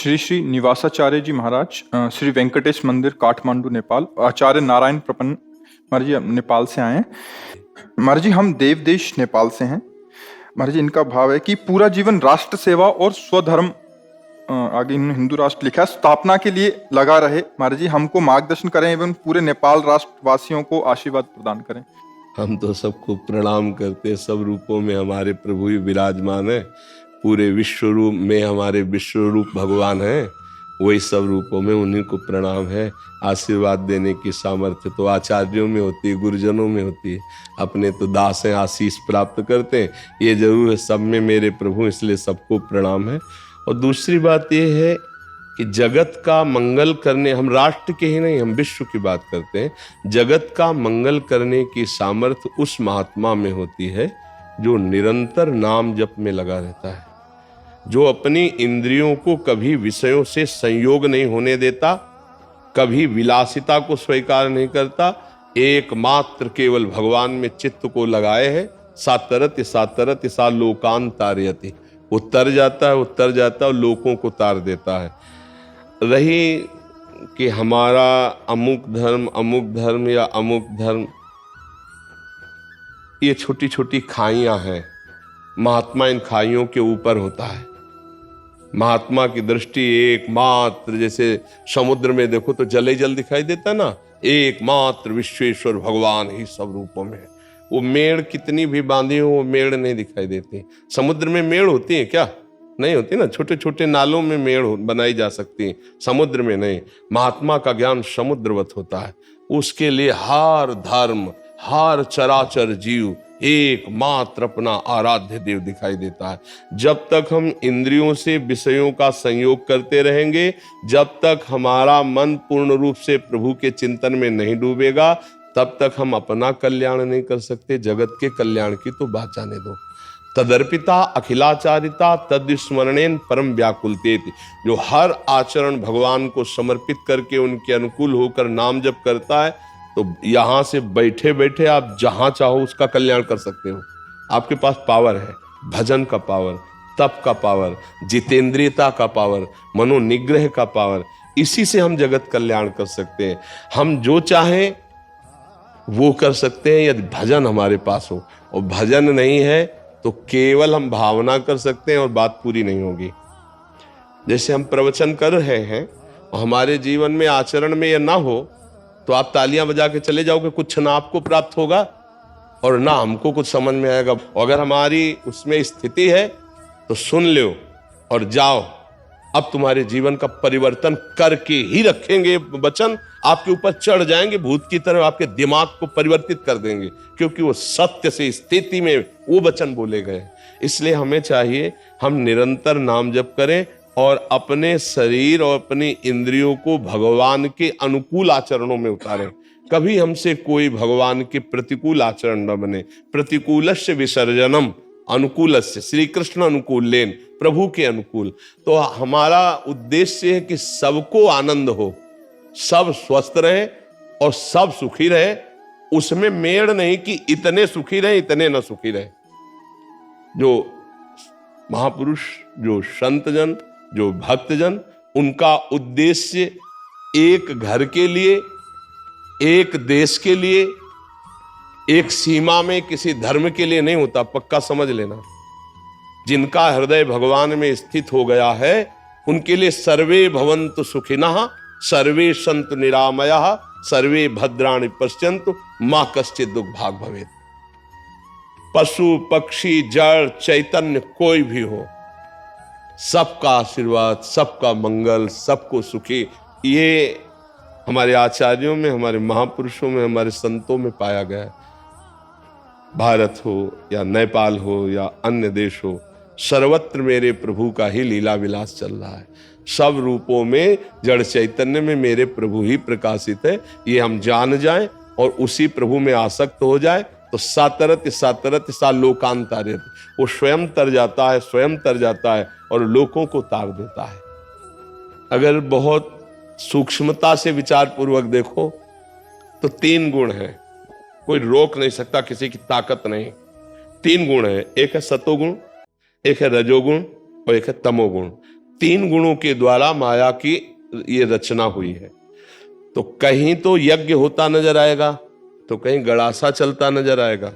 श्री श्री निवासाचार्य जी महाराज, श्री वेंकटेश मंदिर, काठमांडू, नेपाल। आचार्य नारायण प्रपन्न महाराज जी नेपाल से आए हैं। महाराज जी हम देव देश नेपाल से हैं। महाराज जी इनका भाव है कि पूरा जीवन राष्ट्र सेवा और स्वधर्म, आगे इन्होंने हिंदू राष्ट्र लिखा है, स्थापना के लिए लगा रहे। महाराज जी हमको मार्गदर्शन करें एवं पूरे नेपाल राष्ट्र वासियों को आशीर्वाद प्रदान करें। हम तो सबको प्रणाम करते, सब रूपों में हमारे प्रभु ही विराजमान है। पूरे विश्व रूप में हमारे विश्व रूप भगवान है, वही सब रूपों में उन्हीं को प्रणाम है। आशीर्वाद देने की सामर्थ्य तो आचार्यों में होती है, गुरुजनों में होती है। अपने तो दास हैं, आशीष प्राप्त करते हैं। ये जरूर है सब में मेरे प्रभु, इसलिए सबको प्रणाम है। और दूसरी बात ये है कि जगत का मंगल करने, हम राष्ट्र के ही नहीं, हम विश्व की बात करते हैं। जगत का मंगल करने की सामर्थ्य उस महात्मा में होती है जो निरंतर नाम जप में लगा रहता है, जो अपनी इंद्रियों को कभी विषयों से संयोग नहीं होने देता, कभी विलासिता को स्वीकार नहीं करता, एकमात्र केवल भगवान में चित्त को लगाए है। सातरति सातरति सा लोकान तारयति, वो तर जाता है और लोकों को तार देता है। रही कि हमारा अमुक धर्म या अमुक धर्म, ये छोटी छोटी खाइयां हैं। महात्मा इन खाइयों के ऊपर होता है। महात्मा की दृष्टि एकमात्र, जैसे समुद्र में देखो तो जल ही जल दिखाई देता है ना, एकमात्र विश्वेश्वर भगवान ही सब रूपों में है। वो मेड़ कितनी भी बांधी हो, वो मेड़ नहीं दिखाई देती। समुद्र में मेड़ होती है क्या? नहीं होती ना। छोटे छोटे नालों में मेड़ बनाई जा सकती है, समुद्र में नहीं। महात्मा का ज्ञान समुद्रवत होता है। उसके लिए हर धर्म, हर चराचर जीव एकमात्र अपना आराध्य देव दिखाई देता है। जब तक हम इंद्रियों से विषयों का संयोग करते रहेंगे, जब तक हमारा मन पूर्ण रूप से प्रभु के चिंतन में नहीं डूबेगा, तब तक हम अपना कल्याण नहीं कर सकते। जगत के कल्याण की तो बात जाने दो। तदर्पिता अखिलाचारिता तद्स्मरणेन परम व्याकुलतेति, जो हर आचरण भगवान को समर्पित करके उनके अनुकूल होकर नाम जप करता है, तो यहां से बैठे बैठे आप जहां चाहो उसका कल्याण कर सकते हो। आपके पास पावर है, भजन का पावर, तप का पावर, जितेंद्रियता का पावर, मनोनिग्रह का पावर। इसी से हम जगत कल्याण कर सकते हैं। हम जो चाहें वो कर सकते हैं यदि भजन हमारे पास हो। और भजन नहीं है तो केवल हम भावना कर सकते हैं और बात पूरी नहीं होगी। जैसे हम प्रवचन कर रहे हैं और हमारे जीवन में आचरण में यह ना हो, तो आप तालियां बजा के चले जाओगे, कुछ ना आपको प्राप्त होगा और ना हमको कुछ समझ में आएगा। अगर हमारी उसमें स्थिति है तो सुन लो और जाओ। अब तुम्हारे जीवन का परिवर्तन करके ही रखेंगे। वचन आपके ऊपर चढ़ जाएंगे, भूत की तरह आपके दिमाग को परिवर्तित कर देंगे, क्योंकि वो सत्य से स्थिति में वो वचन बोले गए। इसलिए हमें चाहिए हम निरंतर नाम जप करें और अपने शरीर और अपनी इंद्रियों को भगवान के अनुकूल आचरणों में उतारें। कभी हमसे कोई भगवान के प्रतिकूल आचरण न बने। प्रतिकूलस्य विसर्जनम अनुकूलस्य, श्री कृष्ण अनुकूल लेन, प्रभु के अनुकूल। तो हमारा उद्देश्य है कि सबको आनंद हो, सब स्वस्थ रहे और सब सुखी रहे। उसमें मेड़ नहीं कि इतने सुखी रहे इतने न सुखी रहे। जो महापुरुष, जो संतजन, जो भक्तजन, उनका उद्देश्य एक घर के लिए, एक देश के लिए, एक सीमा में किसी धर्म के लिए नहीं होता। पक्का समझ लेना। जिनका हृदय भगवान में स्थित हो गया है, उनके लिए सर्वे भवन्तु सुखिनः, सर्वे सन्तु निरामयाः, सर्वे भद्राणि पश्यन्तु, मा कश्चित् दुर्भाग् भवेत्। पशु पक्षी जड़ चैतन्य कोई भी हो, सबका आशीर्वाद, सबका मंगल, सबको सुखी, ये हमारे आचार्यों में, हमारे महापुरुषों में, हमारे संतों में पाया गया है। भारत हो या नेपाल हो या अन्य देश हो, सर्वत्र मेरे प्रभु का ही लीला विलास चल रहा है। सब रूपों में जड़ चैतन्य में मेरे प्रभु ही प्रकाशित है। ये हम जान जाएं और उसी प्रभु में आसक्त हो जाए तो सातरति सातरति सा लोकान तारयति, वो स्वयं तर जाता है और लोकों को तार देता है। अगर बहुत सूक्ष्मता से विचार पूर्वक देखो तो 3 गुण हैं, कोई रोक नहीं सकता, किसी की ताकत नहीं। 3 गुण है, एक है सतोगुण, एक है रजोगुण और एक है तमोगुण। तीन गुणों के द्वारा माया की ये रचना हुई है। तो कहीं तो यज्ञ होता नजर आएगा, तो कहीं गड़ासा चलता नजर आएगा,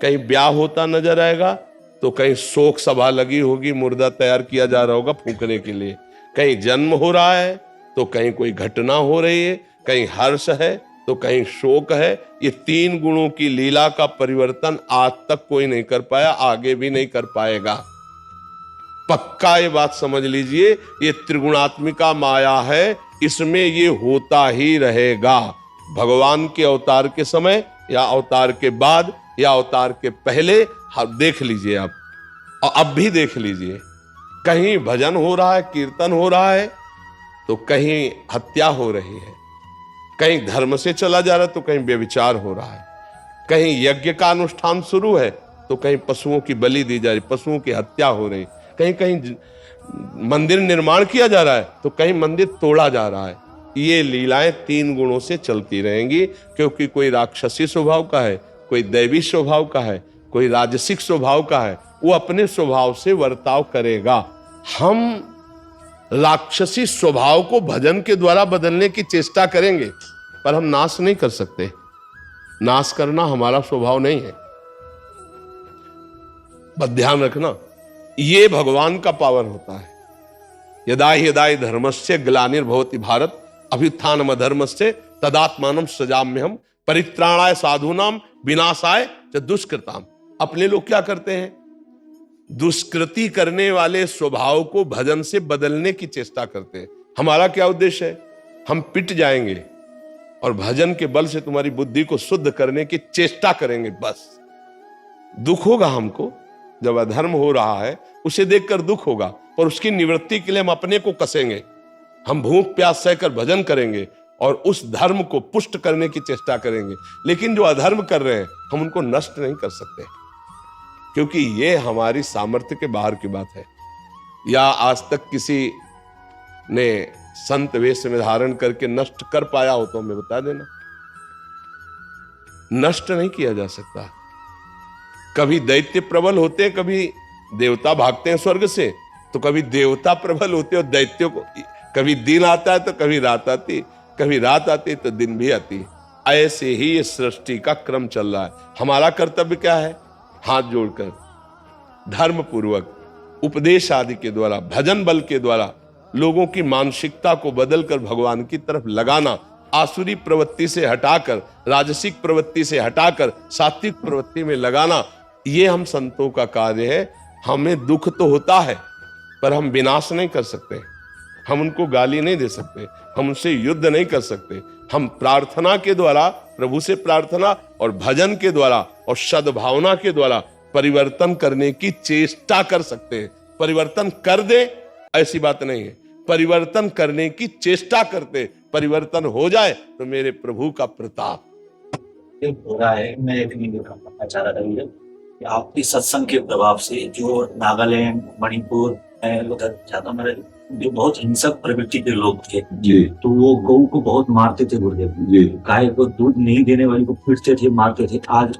कहीं ब्याह होता नजर आएगा, तो कहीं शोक सभा लगी होगी, मुर्दा तैयार किया जा रहा होगा फूंकने के लिए, कहीं जन्म हो रहा है, तो कहीं कोई घटना हो रही है, कहीं हर्ष है तो कहीं शोक है। ये तीन गुणों की लीला का परिवर्तन आज तक कोई नहीं कर पाया, आगे भी नहीं कर पाएगा। पक्का ये बात समझ लीजिए, ये त्रिगुणात्मिका माया है, इसमें ये होता ही रहेगा। भगवान के अवतार के समय या अवतार के बाद या अवतार के पहले, देख लीजिए आप, और अब भी देख लीजिए, कहीं भजन हो रहा है, कीर्तन हो रहा है, तो कहीं हत्या हो रही है, कहीं धर्म से चला जा रहा है तो कहीं व्यभिचार हो रहा है, कहीं यज्ञ का अनुष्ठान शुरू है तो कहीं पशुओं की बलि दी जा रही, पशुओं की हत्या हो रही, कहीं कहीं मंदिर निर्माण किया जा रहा है तो कहीं मंदिर तोड़ा जा रहा है। ये लीलाएं तीन गुणों से चलती रहेंगी, क्योंकि कोई राक्षसी स्वभाव का है, कोई दैवी स्वभाव का है, कोई राजसिक स्वभाव का है, वो अपने स्वभाव से वर्ताव करेगा। हम राक्षसी स्वभाव को भजन के द्वारा बदलने की चेष्टा करेंगे, पर हम नाश नहीं कर सकते। नाश करना हमारा स्वभाव नहीं है, बस ध्यान रखना, ये भगवान का पावर होता है। यदा यदा धर्मस्य ग्लानिर्भवति भारत अभ्युत्थानम अधर्मस्य तदात्मानं सृजाम्यहम् परित्राणाय साधूनाम विनाशाय च दुष्कृताम। अपने लोग क्या करते हैं? दुष्कृति करने वाले स्वभाव को भजन से बदलने की चेष्टा करते हैं। हमारा क्या उद्देश्य है? हम पिट जाएंगे और भजन के बल से तुम्हारी बुद्धि को शुद्ध करने की चेष्टा करेंगे। बस दुख होगा हमको, जब अधर्म हो रहा है उसे देखकर दुख होगा, और उसकी निवृत्ति के लिए हम अपने को कसेंगे, हम भूख प्यास सहकर भजन करेंगे और उस धर्म को पुष्ट करने की चेष्टा करेंगे। लेकिन जो अधर्म कर रहे हैं हम उनको नष्ट नहीं कर सकते, क्योंकि ये हमारी सामर्थ्य के बाहर की बात है। या आज तक किसी ने संत वेश में धारण करके नष्ट कर पाया हो तो हमें बता देना। नष्ट नहीं किया जा सकता। कभी दैत्य प्रबल होते हैं, कभी देवता भागते हैं स्वर्ग से, तो कभी देवता प्रबल होते हैं और दैत्यों को, कभी दिन आता है तो कभी रात आती, कभी रात आती तो दिन भी आती। ऐसे ही ये सृष्टि का क्रम चल रहा है। हमारा कर्तव्य क्या है? हाथ जोड़कर धर्म पूर्वक उपदेश आदि के द्वारा, भजन बल के द्वारा लोगों की मानसिकता को बदलकर भगवान की तरफ लगाना, आसुरी प्रवृत्ति से हटाकर, राजसिक प्रवृत्ति से हटाकर सात्विक प्रवृत्ति में लगाना, ये हम संतों का कार्य है। हमें दुख तो होता है, पर हम विनाश नहीं कर सकते, हम उनको गाली नहीं दे सकते, हम उनसे युद्ध नहीं कर सकते। हम प्रार्थना के द्वारा, प्रभु से प्रार्थना और भजन के द्वारा और सद्भावना के द्वारा परिवर्तन करने की चेष्टा कर सकते हैं। परिवर्तन कर दे ऐसी बात नहीं है, परिवर्तन करने की चेष्टा करते, परिवर्तन हो जाए तो मेरे प्रभु का प्रताप हो रहा है। मैं एक नहीं बताना चाह रहा था कि आपके सत्संग के प्रभाव से जो नागालैंड, मणिपुर, उधर ज्यादा मेरे जो बहुत हिंसक प्रवृत्ति के लोग थे जी, तो वो गऊ को बहुत मारते थे गुरुदेव जी, गाय को दूध नहीं देने वाली को पीटते थे, मारते थे। आज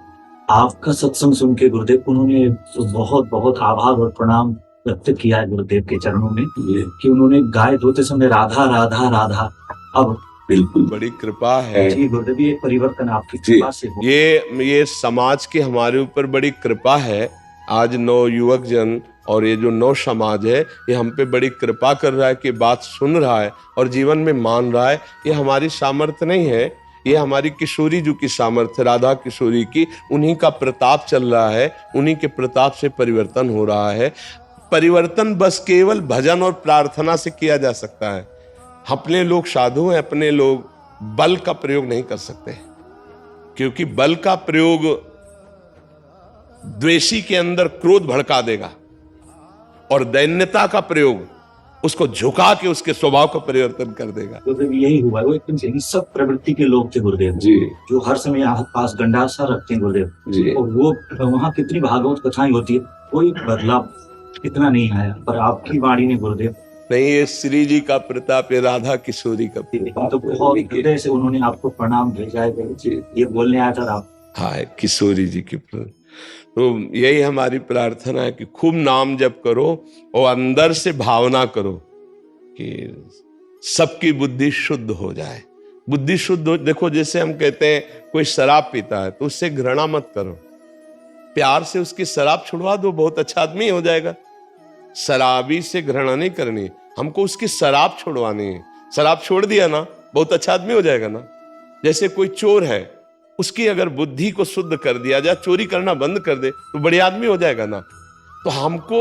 आपका सत्संग सुन के गुरुदेव उन्होंने तो बहुत बहुत आभार और प्रणाम व्यक्त किया है गुरुदेव के चरणों में जी, कि उन्होंने गाय धोते समय राधा राधा राधा। अब बिल्कुल बड़ी कृपा है। जी गुरुदेव, ये परिवर्तन आपकी जी। कृपा से हो। ये समाज की हमारे ऊपर बड़ी कृपा है। आज नौ युवक जन और ये जो नौ समाज है, ये हम पे बड़ी कृपा कर रहा है कि बात सुन रहा है और जीवन में मान रहा है। ये हमारी सामर्थ्य नहीं है, ये हमारी किशोरी जी की सामर्थ्य, राधा किशोरी की, उन्हीं का प्रताप चल रहा है, उन्हीं के प्रताप से परिवर्तन हो रहा है। परिवर्तन बस केवल भजन और प्रार्थना से किया जा सकता है। अपने लोग साधु हैं, अपने लोग बल का प्रयोग नहीं कर सकते, क्योंकि बल का प्रयोग द्वेषी के अंदर क्रोध भड़का देगा और दैन्यता का प्रयोग उसको झुका के उसके स्वभाव का परिवर्तन कर देगा। गुरुदेव यही हुआ, वो एकदम हिंसक प्रवृत्ति के लोग थे गुरुदेव जी, जो हर समय यहाँ पास गंडासा रखते हैं गुरुदेव। जी, और वो वहाँ कितनी भागवत कथाएं होती है, कोई बदलाव इतना नहीं आया, पर आपकी वाणी ने गुरुदेव नहीं, ये श्री जी का प्रताप, ये राधा किशोरी का प्रताप। तो बहुत हृदय से उन्होंने आपको प्रणाम भेजा है। ये बोलने आया था आप। हाँ, किशोरी जी की तो यही हमारी प्रार्थना है कि खूब नाम जप करो और अंदर से भावना करो कि सबकी बुद्धि शुद्ध हो जाए। बुद्धि शुद्ध हो, देखो जैसे हम कहते हैं कोई शराब पीता है तो उससे घृणा मत करो, प्यार से उसकी शराब छुड़वा दो, बहुत अच्छा आदमी हो जाएगा। शराबी से घृणा नहीं करनी, हमको उसकी शराब छुड़वानी है। शराब छोड़ दिया ना, बहुत अच्छा आदमी हो जाएगा ना। जैसे कोई चोर है, उसकी अगर बुद्धि को शुद्ध कर दिया जाए, चोरी करना बंद कर दे, तो बढ़िया आदमी हो जाएगा ना। तो हमको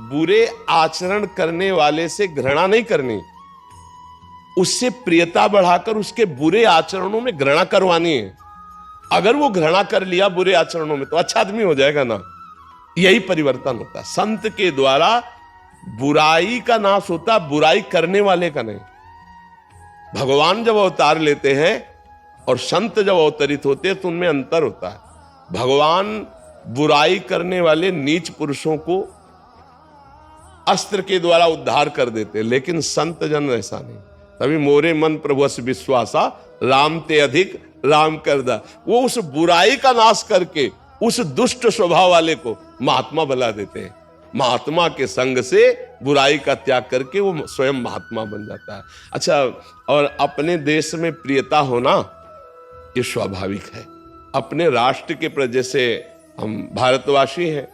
बुरे आचरण करने वाले से घृणा नहीं करनी, उससे प्रियता बढ़ाकर उसके बुरे आचरणों में घृणा करवानी है। अगर वो घृणा कर लिया बुरे आचरणों में तो अच्छा आदमी हो जाएगा ना। यही परिवर्तन होता है। संत के द्वारा बुराई का नाश होता, बुराई करने वाले का नहीं। भगवान जब अवतार लेते हैं और संत जब अवतरित होते हैं तो उनमें अंतर होता है। भगवान बुराई करने वाले नीच पुरुषों को अस्त्र के द्वारा उद्धार कर देते, लेकिन संत जन ऐसा नहीं। तभी मोरे मन प्रभु अस विश्वासा, राम ते अधिक राम कर दा। वो उस बुराई का नाश करके उस दुष्ट स्वभाव वाले को महात्मा बना देते हैं। महात्मा के संग से बुराई का त्याग करके वो स्वयं महात्मा बन जाता है। अच्छा, और अपने देश में प्रियता होना ये स्वाभाविक है। अपने राष्ट्र के प्रति, जैसे हम भारतवासी हैं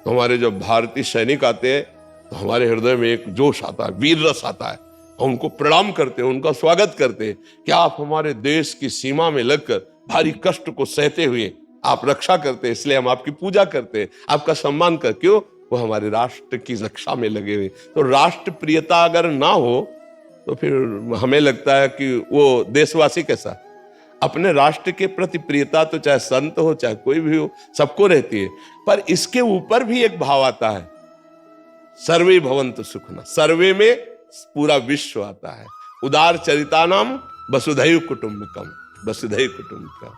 तो हमारे जब भारतीय सैनिक आते हैं तो हमारे हृदय में एक जोश आता है, वीर रस आता है। हम उनको प्रणाम करते हैं, उनका स्वागत करते हैं कि आप हमारे देश की सीमा में लगकर भारी कष्ट को सहते हुए आप रक्षा करते हैं, इसलिए हम आपकी पूजा करते हैं, आपका सम्मान कर। क्यों? वो हमारे राष्ट्र की रक्षा में लगे हुए। तो राष्ट्र प्रियता अगर ना हो तो फिर हमें लगता है कि वो देशवासी कैसा। अपने राष्ट्र के प्रति प्रियता तो चाहे संत हो चाहे कोई भी हो, सबको रहती है। पर इसके ऊपर भी एक भाव आता है, सर्वे भवन्तु सुखिनः। सर्वे में पूरा विश्व आता है। उदार चरितानाम वसुधैव कुटुंबकम, वसुधैव कुटुंबकम।